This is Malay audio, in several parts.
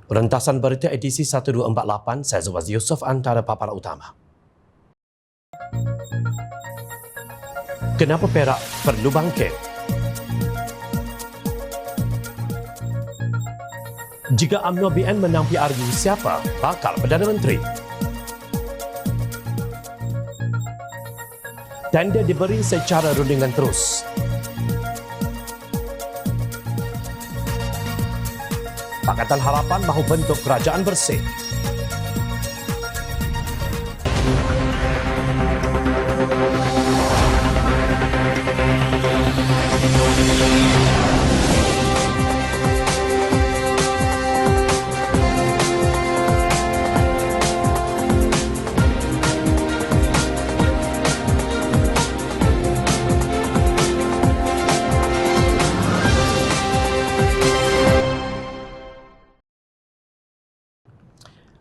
Rentasan berita edisi 1248, saya Zubazi Yusof, antara paparan utama. Kenapa Perak perlu bangkit? Jika UMNO BN menang PRU, siapa bakal Perdana Menteri? Tender diberi secara rundingan terus. Pakatan Harapan mahu bentuk kerajaan bersih.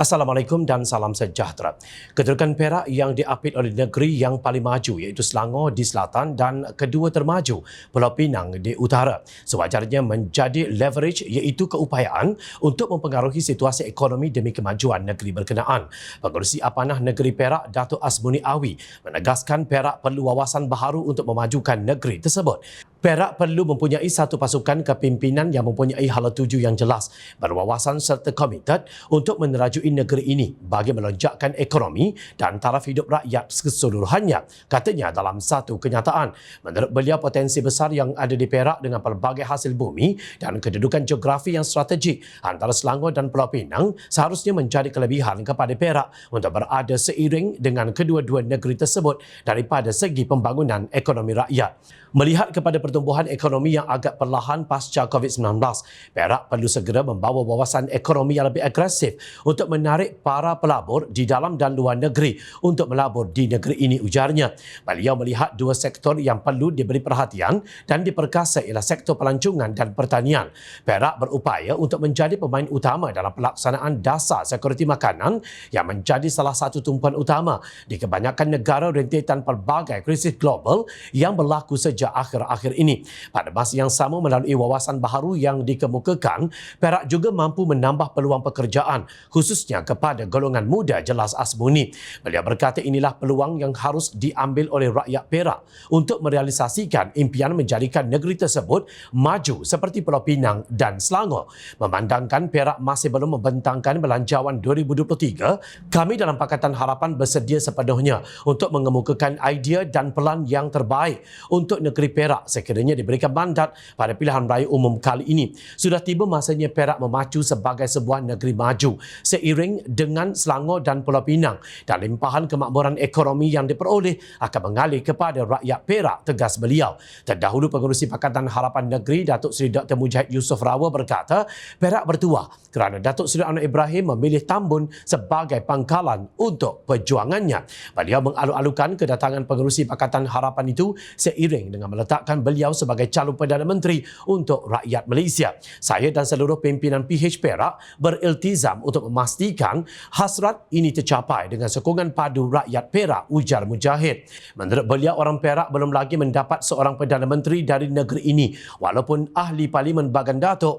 Assalamualaikum dan salam sejahtera. Kedudukan Perak yang diapit oleh negeri yang paling maju iaitu Selangor di selatan dan kedua termaju Pulau Pinang di utara sewajarnya menjadi leverage iaitu keupayaan untuk mempengaruhi situasi ekonomi demi kemajuan negeri berkenaan. Pengerusi Apanah Negeri Perak Datuk Asmuni Awi menegaskan Perak perlu wawasan baharu untuk memajukan negeri tersebut. Perak perlu mempunyai satu pasukan kepimpinan yang mempunyai hala tuju yang jelas, berwawasan serta komited untuk menerajui negeri ini bagi melonjakkan ekonomi dan taraf hidup rakyat keseluruhannya, katanya dalam satu kenyataan. Menurut beliau, potensi besar yang ada di Perak dengan pelbagai hasil bumi dan kedudukan geografi yang strategik antara Selangor dan Pulau Pinang seharusnya menjadi kelebihan kepada Perak untuk berada seiring dengan kedua-dua negeri tersebut daripada segi pembangunan ekonomi rakyat. Melihat kepada pertumbuhan ekonomi yang agak perlahan pasca COVID-19, Perak perlu segera membawa wawasan ekonomi yang lebih agresif untuk menarik para pelabur di dalam dan luar negeri untuk melabur di negeri ini, ujarnya. Beliau melihat dua sektor yang perlu diberi perhatian dan diperkasa ialah sektor pelancongan dan pertanian. Perak berupaya untuk menjadi pemain utama dalam pelaksanaan dasar sekuriti makanan yang menjadi salah satu tumpuan utama di kebanyakan negara rentetan pelbagai krisis global yang berlaku sejak akhir-akhir ini. Pada masa yang sama, melalui wawasan baharu yang dikemukakan, Perak juga mampu menambah peluang pekerjaan, khususnya kepada golongan muda, jelas Asmuni. Beliau berkata inilah peluang yang harus diambil oleh rakyat Perak untuk merealisasikan impian menjadikan negeri tersebut maju seperti Pulau Pinang dan Selangor. Memandangkan Perak masih belum membentangkan belanjawan 2023, kami dalam Pakatan Harapan bersedia sepenuhnya untuk mengemukakan idea dan pelan yang terbaik untuk negeri Perak sekiranya diberikan mandat pada pilihan raya umum kali ini. Sudah tiba masanya Perak memacu sebagai sebuah negeri maju seiring dengan Selangor dan Pulau Pinang, dan limpahan kemakmuran ekonomi yang diperoleh akan mengalir kepada rakyat Perak, tegas beliau. Terdahulu Pengerusi Pakatan Harapan Negeri Datuk Seri Dr. Mujahid Yusof Rawa berkata Perak bertuah kerana Datuk Seri Anwar Ibrahim memilih Tambun sebagai pangkalan untuk perjuangannya. Beliau mengalu-alukan kedatangan Pengerusi Pakatan Harapan itu seiring dengan meletakkan beliau sebagai calon Perdana Menteri untuk rakyat Malaysia. Saya dan seluruh pimpinan PH Perak beriltizam untuk memastikan hasrat ini tercapai dengan sokongan padu rakyat Perak, ujar Mujahid. Menurut beliau, orang Perak belum lagi mendapat seorang Perdana Menteri dari negeri ini, walaupun Ahli Parlimen Bagan Datuk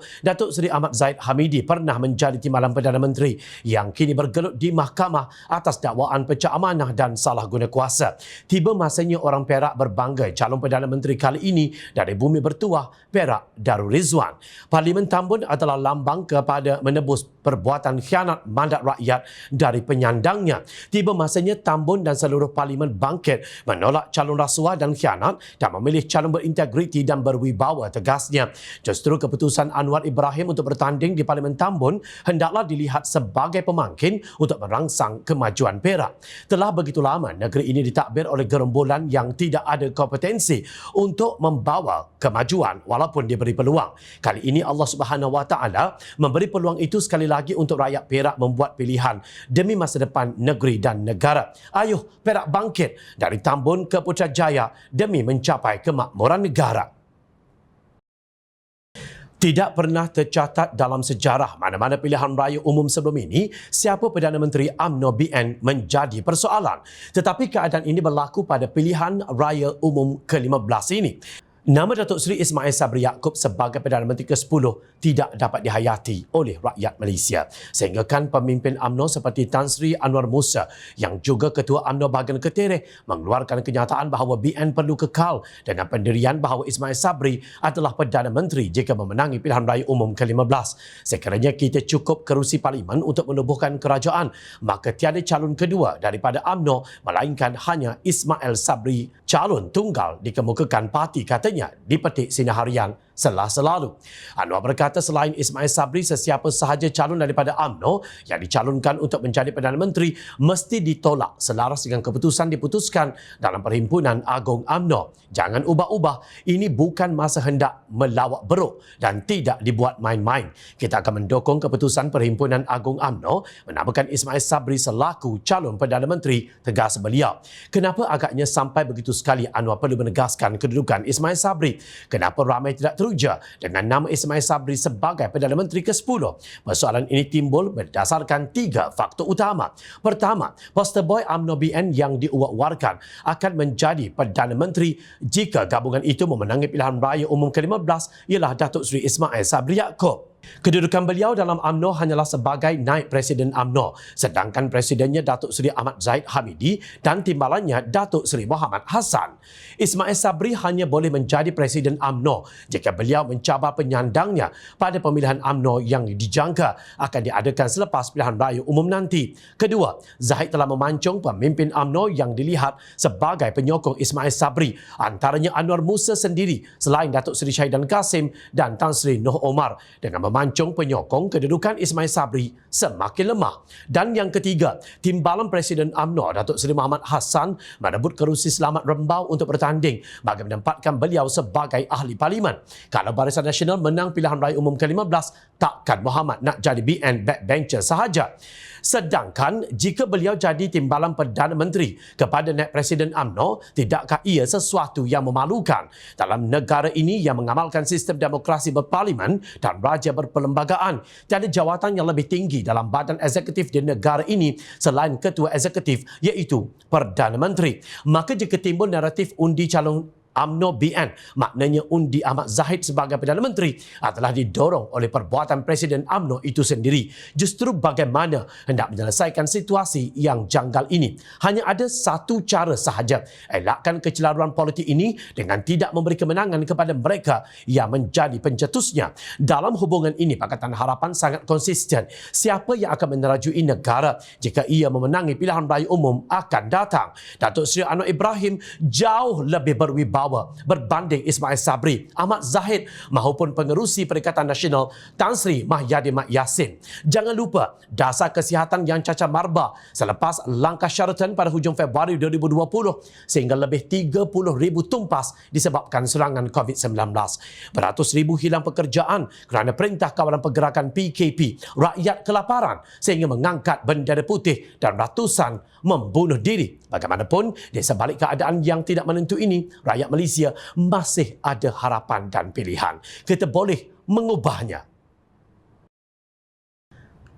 Seri Ahmad Zahid Hamidi pernah menjadi timbalan Perdana Menteri yang kini bergelut di mahkamah atas dakwaan pecah amanah dan salah guna kuasa. Tiba masanya orang Perak berbangga calon Perdana Menteri kali ini dari bumi bertuah Perak Darul Rizwan. Parlimen Tambun adalah lambang kepada menebus perbuatan khianat mandat rakyat dari penyandangnya. Tiba masanya Tambun dan seluruh parlimen bangkit menolak calon rasuah dan khianat dan memilih calon berintegriti dan berwibawa, tegasnya. Justru keputusan Anwar Ibrahim untuk bertanding di Parlimen Tambun hendaklah dilihat sebagai pemangkin untuk merangsang kemajuan Perak. Telah begitu lama negeri ini ditadbir oleh gerombolan yang tidak ada kompetensi untuk membawa kemajuan walaupun diberi peluang. Kali ini Allah Subhanahu Wa Taala memberi peluang itu sekali lagi untuk rakyat Perak membuat pilihan demi masa depan negeri dan negara. Ayuh Perak bangkit dari Tambun ke Putrajaya demi mencapai kemakmuran negara. Tidak pernah tercatat dalam sejarah mana-mana pilihan raya umum sebelum ini siapa Perdana Menteri UMNO BN menjadi persoalan. Tetapi keadaan ini berlaku pada pilihan raya umum ke-15 ini. Nama Datuk Seri Ismail Sabri Yaakob sebagai Perdana Menteri ke-10 tidak dapat dihayati oleh rakyat Malaysia. Sehinggakan pemimpin UMNO seperti Tan Sri Anwar Musa yang juga Ketua UMNO bahagian Ketireh mengeluarkan kenyataan bahawa BN perlu kekal dengan pendirian bahawa Ismail Sabri adalah Perdana Menteri jika memenangi pilihan raya umum ke-15. Sekiranya kita cukup kerusi parlimen untuk menubuhkan kerajaan, maka tiada calon kedua daripada UMNO melainkan hanya Ismail Sabri, calon tunggal dikemukakan parti, katanya di petik Sinar Harian Selasa lalu. Anwar berkata selain Ismail Sabri, sesiapa sahaja calon daripada UMNO yang dicalonkan untuk menjadi Perdana Menteri mesti ditolak selaras dengan keputusan diputuskan dalam Perhimpunan Agung UMNO. Jangan ubah-ubah, ini bukan masa hendak melawak beruk dan tidak dibuat main-main. Kita akan mendukung keputusan Perhimpunan Agung UMNO menamakan Ismail Sabri selaku calon Perdana Menteri, tegas beliau. Kenapa agaknya sampai begitu sekali Anwar perlu menegaskan kedudukan Ismail Sabri? Kenapa ramai tidak teruja dengan nama Ismail Sabri sebagai Perdana Menteri ke-10? Persoalan ini timbul berdasarkan 3 faktor utama. Pertama, poster boy UMNO BN yang diuak-uarkan akan menjadi Perdana Menteri jika gabungan itu memenangi pilihan raya umum ke-15 ialah Datuk Seri Ismail Sabri Yaakob. Kedudukan beliau dalam UMNO hanyalah sebagai naib Presiden UMNO, sedangkan Presidennya Datuk Seri Ahmad Zahid Hamidi dan timbalannya Datuk Seri Mohamad Hassan. Ismail Sabri hanya boleh menjadi Presiden UMNO jika beliau mencabar penyandangnya pada pemilihan UMNO yang dijangka akan diadakan selepas pilihan raya umum nanti. Kedua, Zahid telah memancung pemimpin UMNO yang dilihat sebagai penyokong Ismail Sabri, antaranya Anwar Musa sendiri, selain Datuk Seri Syahidan Kasim dan Tan Sri Noh Omar, dengan memancung penyokong kedudukan Ismail Sabri semakin lemah. Dan yang ketiga, timbalan Presiden UMNO Datuk Seri Mohamad Hassan merebut kerusi Selamat Rembau untuk bertanding bagi menempatkan beliau sebagai ahli parlimen. Kalau Barisan Nasional menang pilihan raya umum ke-15, takkan Mohamad nak jadi BN backbencher sahaja. Sedangkan jika beliau jadi timbalan Perdana Menteri kepada naib Presiden UMNO, tidakkah ia sesuatu yang memalukan dalam negara ini yang mengamalkan sistem demokrasi berparlimen dan raja berperlembagaan? Tiada jawatan yang lebih tinggi dalam badan eksekutif di negara ini selain ketua eksekutif, iaitu Perdana Menteri. Maka jika timbul naratif undi calon UMNO BN, maknanya undi Ahmad Zahid sebagai Perdana Menteri adalah didorong oleh perbuatan Presiden UMNO itu sendiri. Justru bagaimana hendak menyelesaikan situasi yang janggal ini? Hanya ada satu cara sahaja, elakkan kecelaruan politik ini dengan tidak memberi kemenangan kepada mereka yang menjadi pencetusnya. Dalam hubungan ini, Pakatan Harapan sangat konsisten. Siapa yang akan menerajui negara jika ia memenangi pilihan raya umum akan datang? Datuk Seri Anwar Ibrahim jauh lebih berwibawa berbanding Ismail Sabri, Ahmad Zahid maupun pengerusi Perikatan Nasional Tan Sri Mahyadin Mat Yassin. Jangan lupa dasar kesihatan yang cacar marba selepas langkah Sheraton pada hujung Februari 2020 sehingga lebih 30,000 tumpas disebabkan serangan COVID-19. Beratus ribu hilang pekerjaan kerana perintah kawalan pergerakan PKP, rakyat kelaparan sehingga mengangkat bendera putih dan ratusan membunuh diri. Bagaimanapun, di sebalik keadaan yang tidak menentu ini, rakyat Malaysia masih ada harapan dan pilihan. Kita boleh mengubahnya.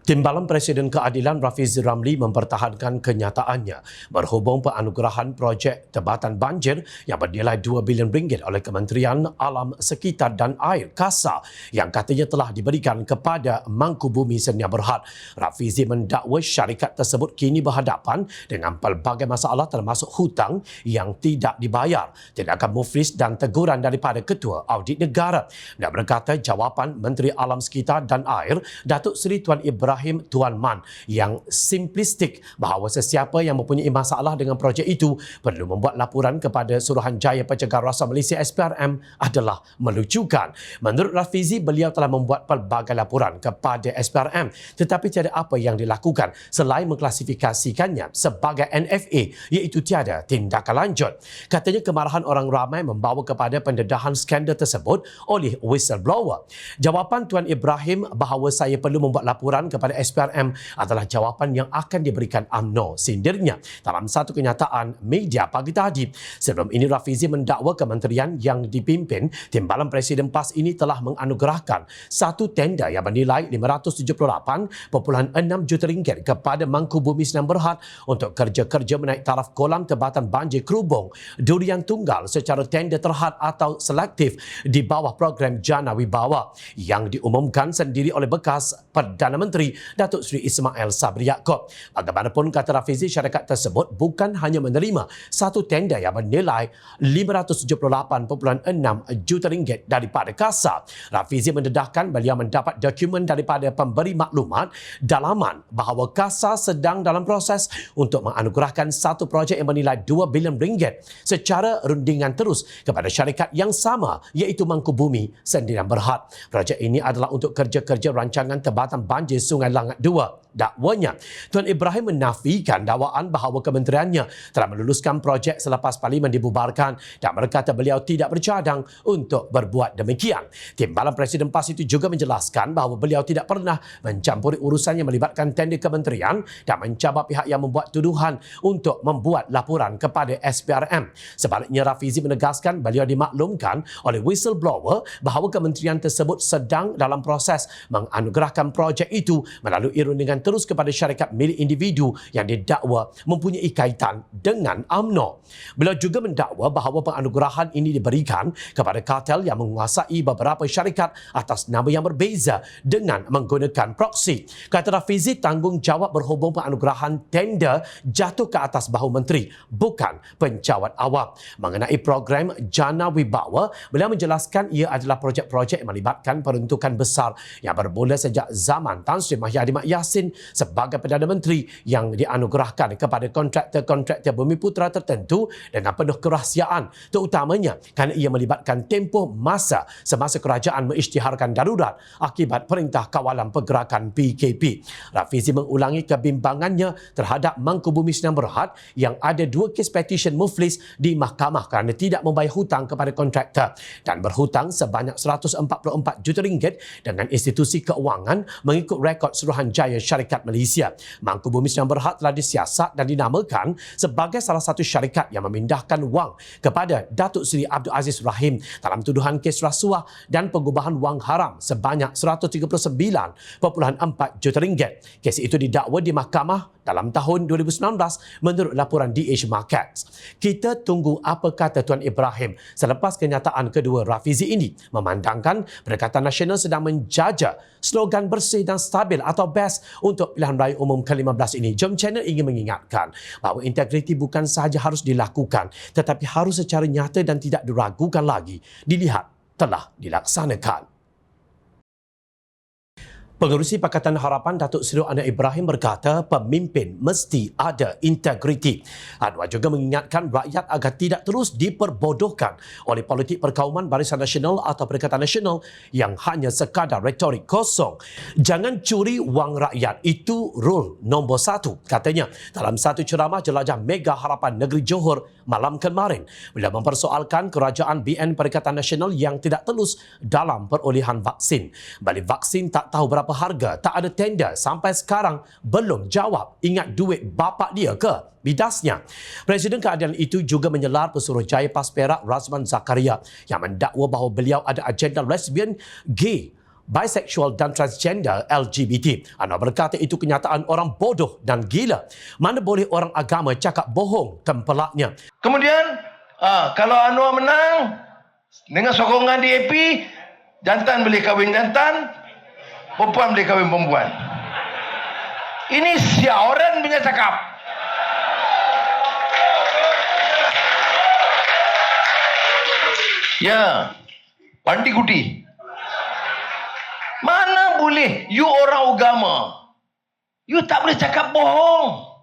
Timbalan Presiden Keadilan Rafizi Ramli mempertahankan kenyataannya berhubung penganugerahan projek tebatan banjir yang bernilai RM2 bilion oleh Kementerian Alam Sekitar dan Air KASA yang katanya telah diberikan kepada Mangkubumi Senia Berhad. Rafizi mendakwa syarikat tersebut kini berhadapan dengan pelbagai masalah termasuk hutang yang tidak dibayar, tindakan muflis dan teguran daripada Ketua Audit Negara. Dia berkata jawapan Menteri Alam Sekitar dan Air Datuk Seri Tuan Ibrahim Tuan Man yang simplistik bahawa sesiapa yang mempunyai masalah dengan projek itu perlu membuat laporan kepada Suruhanjaya Pencegahan Rasuah Malaysia SPRM adalah melucukan. Menurut Rafizi, beliau telah membuat pelbagai laporan kepada SPRM tetapi tiada apa yang dilakukan selain mengklasifikasikannya sebagai NFA, iaitu tiada tindakan lanjut. Katanya kemarahan orang ramai membawa kepada pendedahan skandal tersebut oleh whistleblower. Jawapan Tuan Ibrahim bahawa saya perlu membuat laporan kepada kepada SPRM adalah jawapan yang akan diberikan UMNO, sindirnya dalam satu kenyataan media pagi tadi. Sebelum ini, Rafizi mendakwa kementerian yang dipimpin Timbalan Presiden PAS ini telah menganugerahkan satu tender yang bernilai RM578.6 juta kepada Mangkubumi Sdn Bhd untuk kerja-kerja menaik taraf kolam tempatan banjir Kerubung Durian Tunggal secara tender terhad atau selektif di bawah program Jana Wibawa yang diumumkan sendiri oleh bekas Perdana Menteri Datuk Seri Ismail Sabri Yaakob. Bagaimanapun, kata Rafizi, syarikat tersebut bukan hanya menerima satu tender yang bernilai RM578.6 juta daripada KASA. Rafizi mendedahkan beliau mendapat dokumen daripada pemberi maklumat dalaman bahawa KASA sedang dalam proses untuk menganugerahkan satu projek yang bernilai RM2 bilion secara rundingan terus kepada syarikat yang sama, iaitu Mangkubumi Sdn Bhd. Projek ini adalah untuk kerja-kerja rancangan tempatan banjir Sungai Langat 2. Dakwanya, Tuan Ibrahim menafikan dakwaan bahawa kementeriannya telah meluluskan projek selepas Parlimen dibubarkan dan berkata beliau tidak bercadang untuk berbuat demikian. Timbalan Presiden PAS itu juga menjelaskan bahawa beliau tidak pernah mencampuri urusan yang melibatkan tender kementerian dan mencabar pihak yang membuat tuduhan untuk membuat laporan kepada SPRM. Sebaliknya, Rafizi menegaskan beliau dimaklumkan oleh whistleblower bahawa kementerian tersebut sedang dalam proses menganugerahkan projek itu melalui rundingan terus kepada syarikat milik individu yang didakwa mempunyai kaitan dengan UMNO. Beliau juga mendakwa bahawa penganugerahan ini diberikan kepada kartel yang menguasai beberapa syarikat atas nama yang berbeza dengan menggunakan proksi. Kata Rafizi, tanggungjawab berhubung penganugerahan tender jatuh ke atas bahu menteri, bukan pencawat awam. Mengenai program Jana Wibawa, beliau menjelaskan ia adalah projek-projek yang melibatkan peruntukan besar yang bermula sejak zaman Tan Sri Mahyadi Mat Yassin sebagai Perdana Menteri yang dianugerahkan kepada kontraktor-kontraktor Bumiputera tertentu dengan penuh kerahsiaan, terutamanya kerana ia melibatkan tempoh masa semasa kerajaan mengisytiharkan darurat akibat Perintah Kawalan Pergerakan PKP. Rafizi mengulangi kebimbangannya terhadap Mangkubumi Sdn Bhd yang ada 2 kes petisyen muflis di mahkamah kerana tidak membayar hutang kepada kontraktor dan berhutang sebanyak RM144 juta dengan institusi keuangan mengikut rekod Suruhanjaya Syarikat Malaysia. Mangkubumi Sdn Bhd telah disiasat dan dinamakan sebagai salah satu syarikat yang memindahkan wang kepada Datuk Seri Abdul Aziz Rahim dalam tuduhan kes rasuah dan pengubahan wang haram sebanyak RM139.4 juta. Kes itu didakwa di mahkamah dalam tahun 2019 menurut laporan DH Markets. Kita tunggu apa kata Tuan Ibrahim selepas kenyataan kedua Rafizi ini, memandangkan Perikatan Nasional sedang menjajah slogan bersih dan stabil atau BEST untuk pilihan raya umum ke-15 ini. Jom Channel ingin mengingatkan bahawa integriti bukan sahaja harus dilakukan tetapi harus secara nyata dan tidak diragukan lagi dilihat telah dilaksanakan. Pengerusi Pakatan Harapan Datuk Seri Anwar Ibrahim berkata pemimpin mesti ada integriti. Anwar juga mengingatkan rakyat agar tidak terus diperbodohkan oleh politik perkauman Barisan Nasional atau Perikatan Nasional yang hanya sekadar retorik kosong. Jangan curi wang rakyat, itu rule nombor 1, katanya dalam satu ceramah jelajah Mega Harapan Negeri Johor malam kemarin bila mempersoalkan kerajaan BN Perikatan Nasional yang tidak telus dalam perolehan vaksin. Balik vaksin tak tahu berapa harga, tak ada tender, sampai sekarang belum jawab. Ingat duit bapak dia ke? Bidasnya. Presiden keadilan itu juga menyelar Pesuruhjaya PAS Perak Razman Zakaria yang mendakwa bahawa beliau ada agenda lesbian, gay, bisexual dan transgender LGBT. Anwar berkata itu kenyataan orang bodoh dan gila. Mana boleh orang agama cakap bohong, tempelaknya. Kemudian, kalau Anwar menang dengan sokongan DAP, jantan boleh kahwin jantan, perempuan boleh kahwin perempuan. Ini siaran punya cakap. Ya, pandi kuti. Mana boleh? You orang agama. You tak boleh cakap bohong.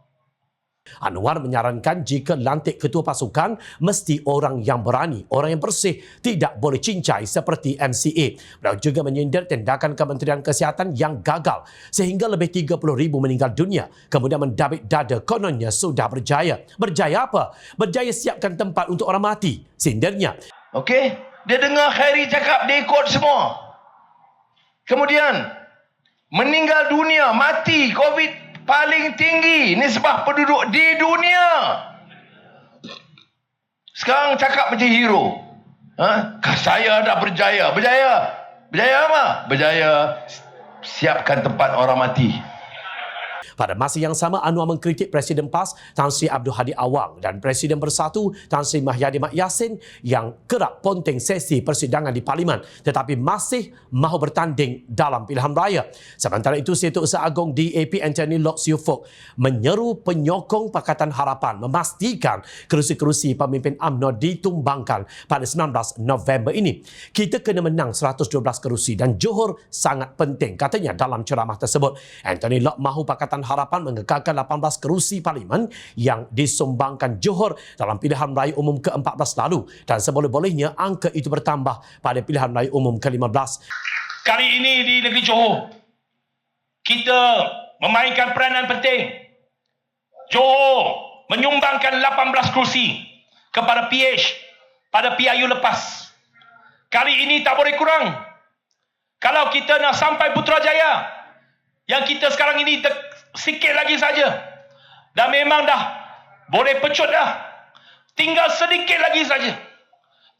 Anwar menyarankan jika lantik ketua pasukan, mesti orang yang berani, orang yang bersih, tidak boleh cincai seperti MCA. Beliau juga menyindir tindakan Kementerian Kesihatan yang gagal sehingga lebih 30,000 meninggal dunia. Kemudian mendabik dada kononnya sudah berjaya. Berjaya apa? Berjaya siapkan tempat untuk orang mati, sindirnya. Okey, dia dengar Khairi cakap, dia ikut semua. Kemudian, meninggal dunia, mati COVID paling tinggi nisbah penduduk di dunia. Sekarang cakap macam hero. Saya dah berjaya. Berjaya apa? Berjaya siapkan tempat orang mati. Pada masa yang sama, Anwar mengkritik Presiden PAS Tan Sri Abdul Hadi Awang dan Presiden Bersatu Tan Sri Mahyadi Mat Yassin yang kerap ponteng sesi persidangan di Parlimen tetapi masih mahu bertanding dalam pilihan raya. Sementara itu, Setiausaha Agong DAP Anthony Lok Siu Fok menyeru penyokong Pakatan Harapan memastikan kerusi-kerusi pemimpin UMNO ditumbangkan pada 19 November ini. Kita kena menang 112 kerusi dan Johor sangat penting, katanya dalam ceramah tersebut. Anthony Lok mahu Pakatan Harapan mengekalkan 18 kerusi Parlimen yang disumbangkan Johor dalam pilihan raya umum ke-14 lalu dan seboleh-bolehnya angka itu bertambah pada pilihan raya umum ke-15. Kali ini di negeri Johor, kita memainkan peranan penting. Johor menyumbangkan 18 kerusi kepada PH pada PIU lepas. Kali ini tak boleh kurang. Kalau kita nak sampai Putrajaya, yang kita sekarang ini sikit lagi saja, dan memang dah boleh pecut dah, tinggal sedikit lagi saja.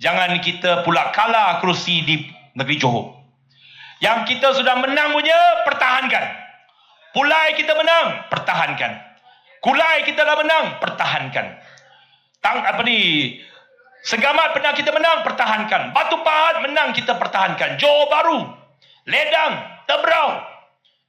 Jangan kita pula kalah kerusi di negeri Johor. Yang kita sudah menang punya, pertahankan. Pulai kita menang, pertahankan. Kulai kita dah menang, pertahankan. Segamat pernah kita menang, pertahankan. Batu Pahat menang, kita pertahankan. Johor Bahru, Ledang, Tebrau,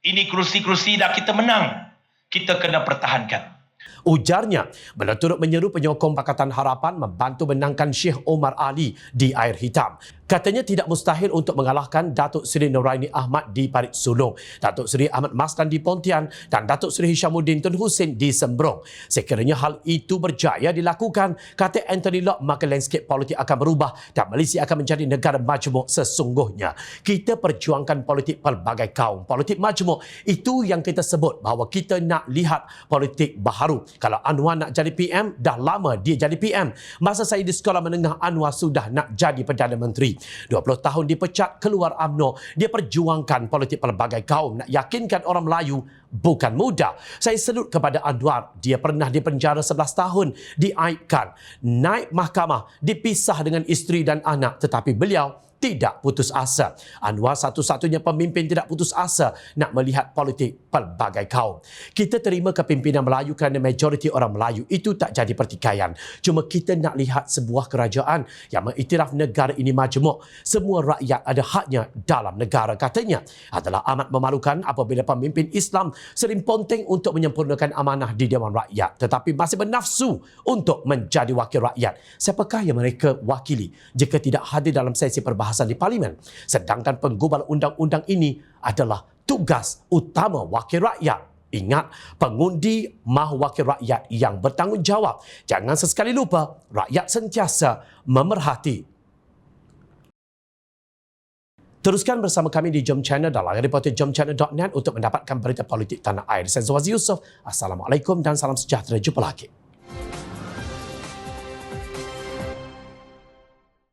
ini kerusi-kerusi dah kita menang, kita kena pertahankan. Ujarnya, beliau turut menyeru penyokong Pakatan Harapan membantu menangkan Syekh Omar Ali di Air Hitam. Katanya tidak mustahil untuk mengalahkan Datuk Seri Noraini Ahmad di Parit Sulong, Datuk Seri Ahmad Maslan di Pontian dan Datuk Seri Hishamuddin Tun Hussein di Sembrong. Sekiranya hal itu berjaya dilakukan, kata Anthony Lok, maka landscape politik akan berubah dan Malaysia akan menjadi negara majmuk sesungguhnya. Kita perjuangkan politik pelbagai kaum, politik majmuk. Itu yang kita sebut bahawa kita nak lihat politik baharu. Kalau Anwar nak jadi PM, dah lama dia jadi PM. Masa saya di sekolah menengah, Anwar sudah nak jadi Perdana Menteri. 20 tahun dipecat, keluar UMNO. Dia perjuangkan politik pelbagai kaum. Nak yakinkan orang Melayu bukan mudah. Saya selut kepada Anwar. Dia pernah dipenjara 11 tahun, diaibkan, naik mahkamah, dipisah dengan isteri dan anak. Tetapi beliau tidak putus asa. Anwar satu-satunya pemimpin tidak putus asa nak melihat politik pelbagai kaum. Kita terima kepimpinan Melayu kerana majoriti orang Melayu itu tak jadi pertikaian. Cuma kita nak lihat sebuah kerajaan yang mengiktiraf negara ini majmuk. Semua rakyat ada haknya dalam negara, katanya. Adalah amat memalukan apabila pemimpin Islam sering ponteng untuk menyempurnakan amanah di Dewan Rakyat tetapi masih bernafsu untuk menjadi wakil rakyat. Siapakah yang mereka wakili jika tidak hadir dalam sesi perbahasan di Parlimen? Sedangkan penggubal undang-undang ini adalah tugas utama wakil rakyat. Ingat, pengundi mahu wakil rakyat yang bertanggungjawab. Jangan sesekali lupa, rakyat sentiasa memerhati. Teruskan bersama kami di Jom Channel dan layar reporter jomchannel.net untuk mendapatkan berita politik tanah air. Saya Zawazi Yusof. Assalamualaikum dan salam sejahtera. Jumpa lagi.